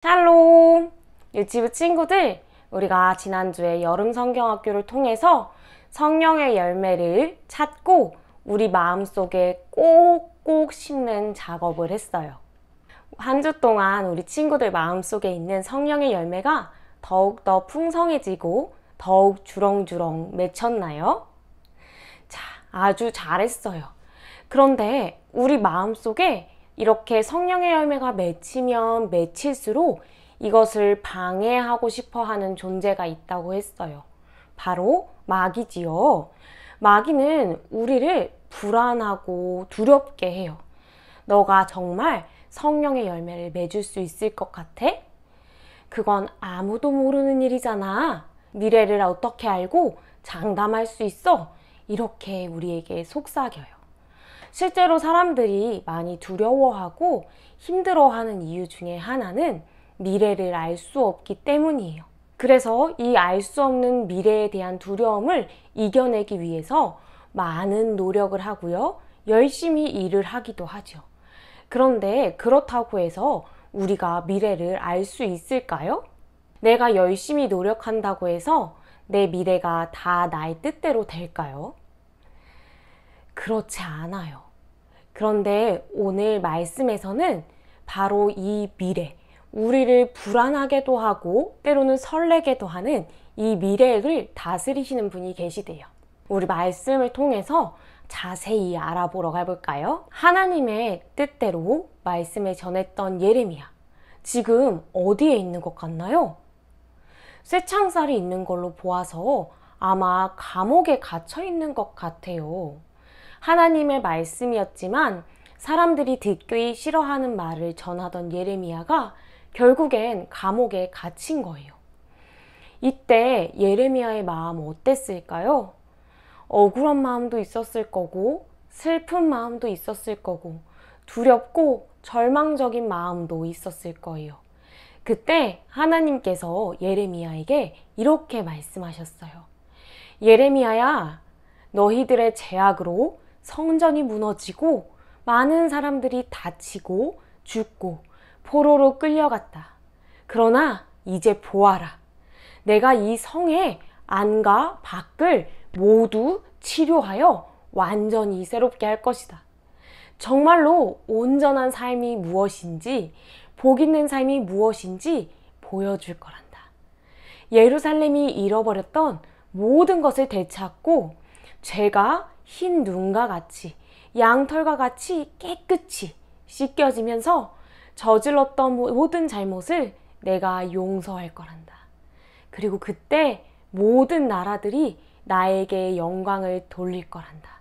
샬롬! 유치부 친구들, 우리가 지난주에 여름 성경학교를 통해서 성령의 열매를 찾고 우리 마음속에 꼭꼭 심는 작업을 했어요. 한 주 동안 우리 친구들 마음속에 있는 성령의 열매가 더욱더 풍성해지고 더욱 주렁주렁 맺혔나요? 자, 아주 잘했어요. 그런데 우리 마음속에 이렇게 성령의 열매가 맺히면 맺힐수록 이것을 방해하고 싶어 하는 존재가 있다고 했어요. 바로 마귀지요. 마귀는 우리를 불안하고 두렵게 해요. 너가 정말 성령의 열매를 맺을 수 있을 것 같아? 그건 아무도 모르는 일이잖아. 미래를 어떻게 알고 장담할 수 있어? 이렇게 우리에게 속삭여요. 실제로 사람들이 많이 두려워하고 힘들어하는 이유 중에 하나는 미래를 알 수 없기 때문이에요. 그래서 이 알 수 없는 미래에 대한 두려움을 이겨내기 위해서 많은 노력을 하고요. 열심히 일을 하기도 하죠. 그런데 그렇다고 해서 우리가 미래를 알 수 있을까요? 내가 열심히 노력한다고 해서 내 미래가 다 나의 뜻대로 될까요? 그렇지 않아요. 그런데 오늘 말씀에서는 바로 이 미래, 우리를 불안하게도 하고 때로는 설레게도 하는 이 미래를 다스리시는 분이 계시대요. 우리 말씀을 통해서 자세히 알아보러 가볼까요? 하나님의 뜻대로 말씀을 전했던 예레미야. 지금 어디에 있는 것 같나요? 쇠창살이 있는 걸로 보아서 아마 감옥에 갇혀 있는 것 같아요. 하나님의 말씀이었지만 사람들이 듣기 싫어하는 말을 전하던 예레미야가 결국엔 감옥에 갇힌 거예요. 이때 예레미야의 마음 어땠을까요? 억울한 마음도 있었을 거고 슬픈 마음도 있었을 거고 두렵고 절망적인 마음도 있었을 거예요. 그때 하나님께서 예레미야에게 이렇게 말씀하셨어요. 예레미야야, 너희들의 죄악으로 성전이 무너지고 많은 사람들이 다치고 죽고 포로로 끌려갔다. 그러나 이제 보아라. 내가 이 성의 안과 밖을 모두 치료하여 완전히 새롭게 할 것이다. 정말로 온전한 삶이 무엇인지, 복 있는 삶이 무엇인지 보여줄 거란다. 예루살렘이 잃어버렸던 모든 것을 되찾고 죄가 흰 눈과 같이 양털과 같이 깨끗이 씻겨지면서 저질렀던 모든 잘못을 내가 용서할 거란다. 그리고 그때 모든 나라들이 나에게 영광을 돌릴 거란다.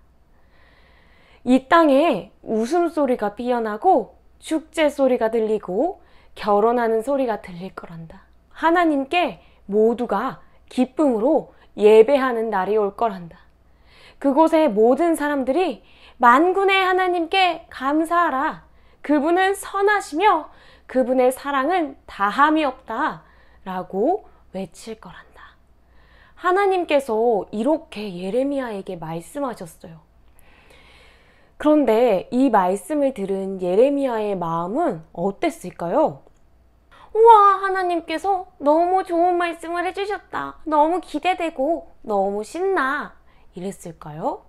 이 땅에 웃음소리가 피어나고 축제 소리가 들리고 결혼하는 소리가 들릴 거란다. 하나님께 모두가 기쁨으로 예배하는 날이 올 거란다. 그곳의 모든 사람들이 만군의 하나님께 감사하라. 그분은 선하시며 그분의 사랑은 다함이 없다. 라고 외칠 거란다. 하나님께서 이렇게 예레미야에게 말씀하셨어요. 그런데 이 말씀을 들은 예레미야의 마음은 어땠을까요? 우와, 하나님께서 너무 좋은 말씀을 해주셨다. 너무 기대되고 너무 신나. 이랬을까요?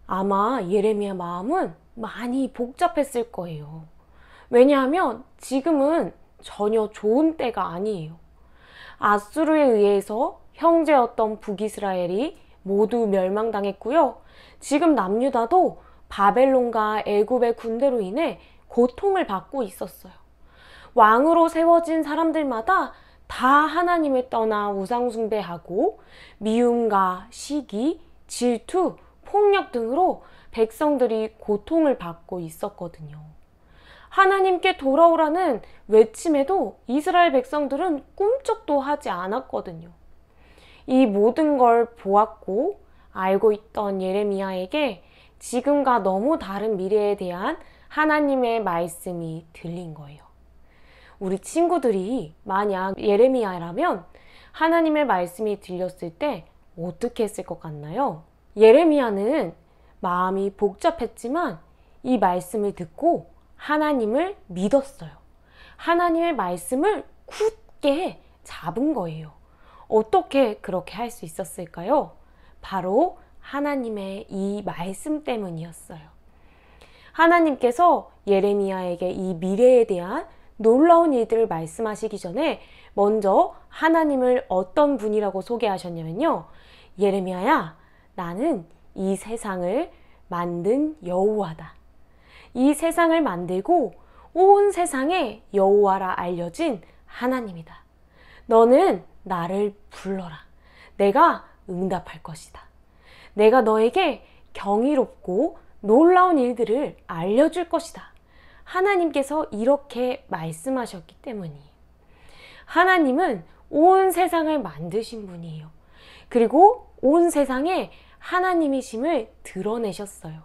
아마 예레미야 마음은 많이 복잡했을 거예요. 왜냐하면 지금은 전혀 좋은 때가 아니에요. 아수르에 의해서 형제였던 북이스라엘이 모두 멸망당했고요. 지금 남유다도 바벨론과 애굽의 군대로 인해 고통을 받고 있었어요. 왕으로 세워진 사람들마다 다 하나님을 떠나 우상 숭배하고 미움과 시기, 질투, 폭력 등으로 백성들이 고통을 받고 있었거든요. 하나님께 돌아오라는 외침에도 이스라엘 백성들은 꿈쩍도 하지 않았거든요. 이 모든 걸 보았고 알고 있던 예레미야에게 지금과 너무 다른 미래에 대한 하나님의 말씀이 들린 거예요. 우리 친구들이 만약 예레미야라면 하나님의 말씀이 들렸을 때 어떻게 했을 것 같나요? 예레미야는 마음이 복잡했지만 이 말씀을 듣고 하나님을 믿었어요. 하나님의 말씀을 굳게 잡은 거예요. 어떻게 그렇게 할 수 있었을까요? 바로 하나님의 이 말씀 때문이었어요. 하나님께서 예레미야에게 이 미래에 대한 놀라운 일들을 말씀하시기 전에 먼저 하나님을 어떤 분이라고 소개하셨냐면요. 예레미야야, 나는 이 세상을 만든 여호와다. 이 세상을 만들고 온 세상에 여호와라 알려진 하나님이다. 너는 나를 불러라. 내가 응답할 것이다. 내가 너에게 경이롭고 놀라운 일들을 알려줄 것이다. 하나님께서 이렇게 말씀하셨기 때문이에요. 하나님은 온 세상을 만드신 분이에요. 그리고 온 세상에 하나님이심을 드러내셨어요.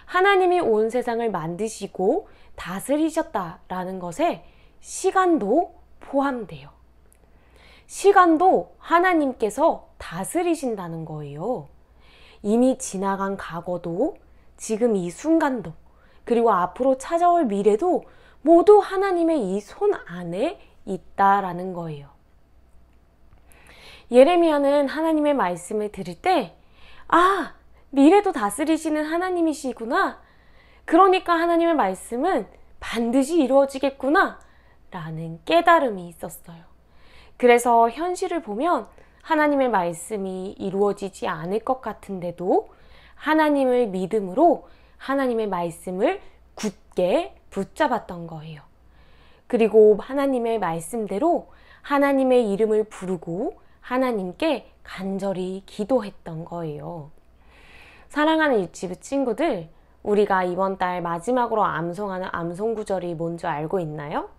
하나님이 온 세상을 만드시고 다스리셨다라는 것에 시간도 포함돼요. 시간도 하나님께서 다스리신다는 거예요. 이미 지나간 과거도, 지금 이 순간도, 그리고 앞으로 찾아올 미래도 모두 하나님의 이 손 안에 있다라는 거예요. 예레미야는 하나님의 말씀을 들을 때, 아, 미래도 다스리시는 하나님이시구나. 그러니까 하나님의 말씀은 반드시 이루어지겠구나. 라는 깨달음이 있었어요. 그래서 현실을 보면 하나님의 말씀이 이루어지지 않을 것 같은데도 하나님을 믿음으로 하나님의 말씀을 굳게 붙잡았던 거예요. 그리고 하나님의 말씀대로 하나님의 이름을 부르고 하나님께 간절히 기도했던 거예요. 사랑하는 유치부 친구들, 우리가 이번 달 마지막으로 암송하는 암송 구절이 뭔지 알고 있나요?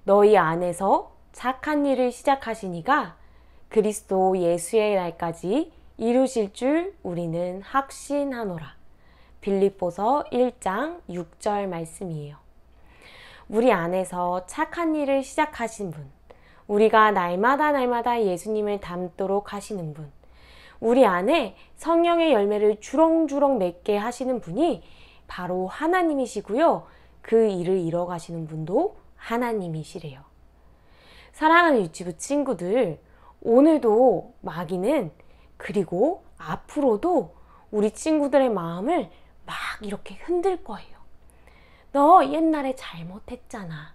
너희 안에서 착한 일을 시작하시니가 그리스도 예수의 날까지 이루실 줄 우리는 확신하노라. 빌립보서 1장 6절 말씀이에요. 우리 안에서 착한 일을 시작하신 분, 우리가 날마다 예수님을 닮도록 하시는 분, 우리 안에 성령의 열매를 주렁주렁 맺게 하시는 분이 바로 하나님이시고요. 그 일을 이뤄가시는 분도 하나님이시래요. 사랑하는 유치부 친구들, 오늘도 마귀는 그리고 앞으로도 우리 친구들의 마음을 막 이렇게 흔들 거예요. 너 옛날에 잘못했잖아.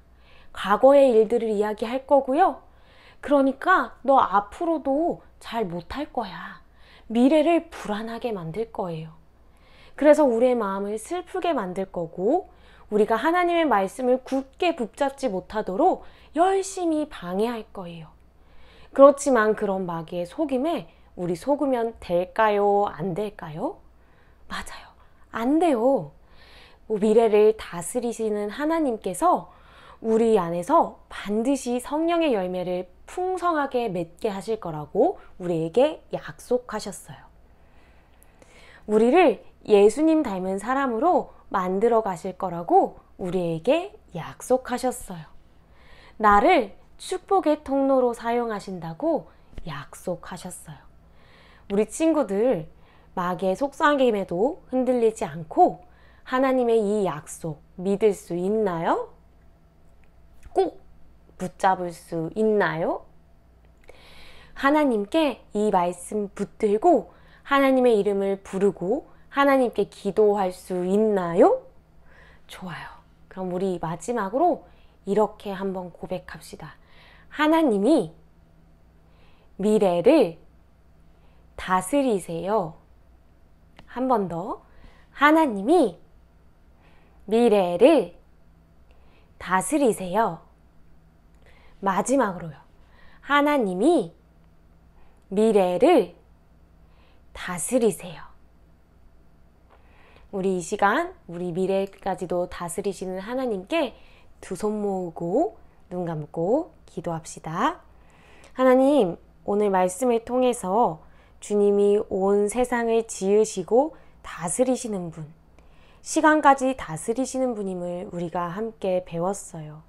과거의 일들을 이야기할 거고요. 그러니까 너 앞으로도 잘 못할 거야. 미래를 불안하게 만들 거예요. 그래서 우리의 마음을 슬프게 만들 거고, 우리가 하나님의 말씀을 굳게 붙잡지 못하도록 열심히 방해할 거예요. 그렇지만 그런 마귀의 속임에 우리 속으면 될까요? 안 될까요? 맞아요. 안 돼요. 미래를 다스리시는 하나님께서 우리 안에서 반드시 성령의 열매를 풍성하게 맺게 하실 거라고 우리에게 약속하셨어요. 우리를 예수님 닮은 사람으로 만들어 가실 거라고 우리에게 약속하셨어요. 나를 축복의 통로로 사용하신다고 약속하셨어요. 우리 친구들, 마귀의 속삭임에도 흔들리지 않고 하나님의 이 약속 믿을 수 있나요? 꼭 붙잡을 수 있나요? 하나님께 이 말씀 붙들고 하나님의 이름을 부르고 하나님께 기도할 수 있나요? 좋아요. 그럼 우리 마지막으로 이렇게 한번 고백합시다. 하나님이 미래를 다스리세요. 한 번 더. 하나님이 미래를 다스리세요. 마지막으로요. 하나님이 미래를 다스리세요. 우리 이 시간, 우리 미래까지도 다스리시는 하나님께 두 손 모으고 눈 감고 기도합시다. 하나님, 오늘 말씀을 통해서 주님이 온 세상을 지으시고 다스리시는 분, 시간까지 다스리시는 분임을 우리가 함께 배웠어요.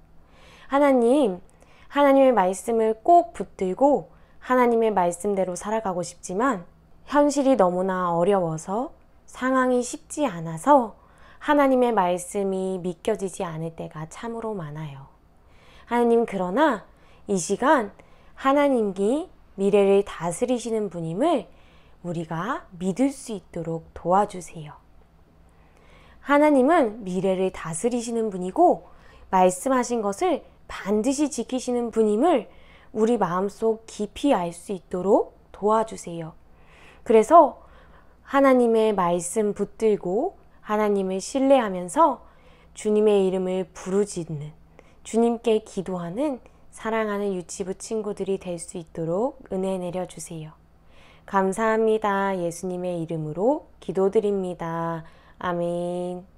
하나님, 하나님의 말씀을 꼭 붙들고 하나님의 말씀대로 살아가고 싶지만 현실이 너무나 어려워서 상황이 쉽지 않아서 하나님의 말씀이 믿겨지지 않을 때가 참으로 많아요. 하나님, 그러나 이 시간 하나님이 미래를 다스리시는 분임을 우리가 믿을 수 있도록 도와주세요. 하나님은 미래를 다스리시는 분이고 말씀하신 것을 반드시 지키시는 분임을 우리 마음속 깊이 알 수 있도록 도와주세요. 그래서 하나님의 말씀 붙들고 하나님을 신뢰하면서 주님의 이름을 부르짖는, 주님께 기도하는 사랑하는 유치부 친구들이 될 수 있도록 은혜 내려주세요. 감사합니다. 예수님의 이름으로 기도드립니다. 아멘.